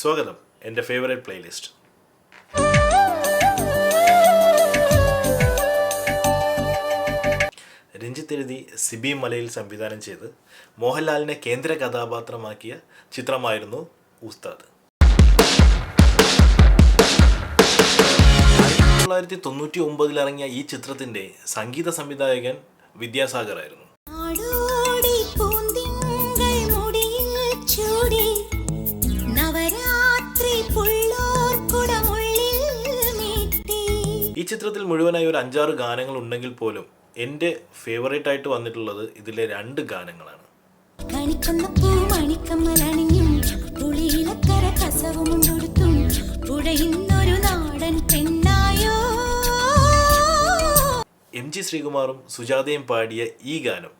സ്വാഗതം എൻ്റെ favourite playlist. Ranjith എഴുതി സിബി മലയിൽ സംവിധാനം ചെയ്ത് മോഹൻലാലിനെ കേന്ദ്ര കഥാപാത്രമാക്കിയ ചിത്രമായിരുന്നു ഉസ്താദ്. 1999 ഇറങ്ങിയ ഈ ചിത്രത്തിൻ്റെ സംഗീത സംവിധായകൻ വിദ്യാസാഗർ ആയിരുന്നു. ഈ ചിത്രത്തിൽ മുഴുവനായി ഒരു 5-6 ഗാനങ്ങൾ ഉണ്ടെങ്കിൽ പോലും എൻ്റെ ഫേവറേറ്റ് ആയിട്ട് വന്നിട്ടുള്ളത് ഇതിലെ 2 ഗാനങ്ങളാണ്. MG ശ്രീകുമാറും സുജാതയും പാടിയ ഈ ഗാനം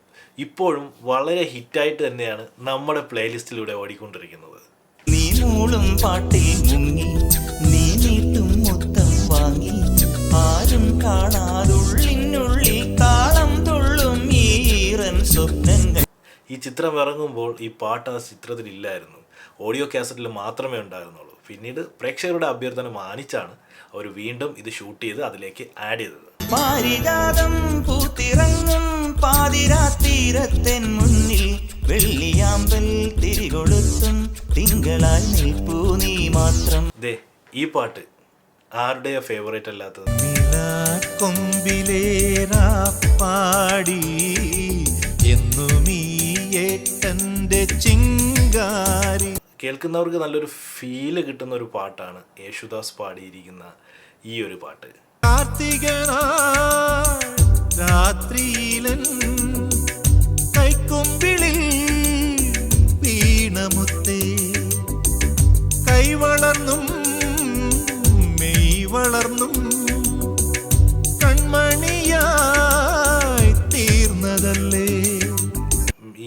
ഇപ്പോഴും വളരെ ഹിറ്റായിട്ട് തന്നെയാണ് നമ്മുടെ പ്ലേലിസ്റ്റിലൂടെ ഓടിക്കൊണ്ടിരിക്കുന്നത്. നീ മൂളും പാട്ടിൽ മുങ്ങി നീ നീട്ടും മൊത്തം വാങ്ങി ആരും കാണാതുള്ളിനുള്ളിൽ താളം തുള്ളും ഈറൻ സ്വപ്നങ്ങൾ. ഈ ചിത്രം ഇറങ്ങുമ്പോൾ ഈ പാട്ട് ആ ചിത്രത്തിൽ ഇല്ലായിരുന്നു, ഓഡിയോ കാസറ്റിൽ മാത്രമേ ഉണ്ടായിരുന്നുള്ളൂ. പിന്നീട് പ്രേക്ഷകരുടെ അഭ്യർത്ഥന മാനിച്ചാണ് അവർ വീണ്ടും ഇത് ഷൂട്ട് ചെയ്ത് അതിലേക്ക് ആഡ് ചെയ്തത്. പാരിജാതം പൂത്തിറങ്ങും പാതിരാത്തീരത്തിൻ മുന്നിൽ വെള്ളിയാമ്പൽ തിരികൊളുത്തും തിങ്കളായി നിൽപ്പൂ നീ മാത്രം. ദേ ഈ പാട്ട് ആരുടെ ഫേവറേറ്റ് അല്ലാത്തത്? കൊമ്പിലേറാ പാടി എന്നുമീ ഏട്ടന്റെ ചിങ്കാരി. കേൾക്കുന്നവർക്ക് നല്ലൊരു ഫീല് കിട്ടുന്ന ഒരു പാട്ടാണ് യേശുദാസ് പാടിയിരിക്കുന്ന ഈ ഒരു പാട്ട്. രാത്രിയിലൻ കൈക്കൊമ്പിളിൽ വീണമുത്തേ കൈവളർന്നും മെയ് വളർന്നും കൺമണിയായി തീർന്നതല്ലേ.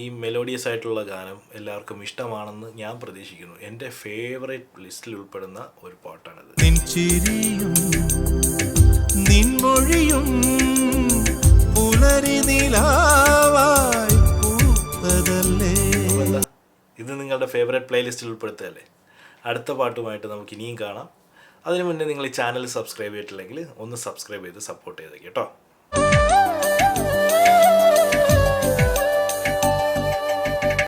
ഈ മെലോഡിയസ് ആയിട്ടുള്ള ഗാനം എല്ലാവർക്കും ഇഷ്ടമാണെന്ന് ഞാൻ പ്രതീക്ഷിക്കുന്നു. എൻ്റെ ഫേവറേറ്റ് ലിസ്റ്റിൽ ഉൾപ്പെടുന്ന ഒരു പാട്ടാണിത്. നിൻചിരിയും നിൻമൊഴിയും പുലരി നിലാവായി പൂത്തതല്ലേ. ഇത് നിങ്ങളുടെ ഫേവറേറ്റ് പ്ലേലിസ്റ്റിൽ ഉൾപ്പെടുത്തുകയല്ലേ? അടുത്ത പാട്ടുമായിട്ട് നമുക്ക് ഇനിയും കാണാം. അതിനു മുന്നേ നിങ്ങൾ ഈ ചാനൽ സബ്സ്ക്രൈബ് ചെയ്തിട്ടില്ലെങ്കിൽ ഒന്ന് സബ്സ്ക്രൈബ് ചെയ്ത് സപ്പോർട്ട് ചെയ്തേക്ക് കേട്ടോ.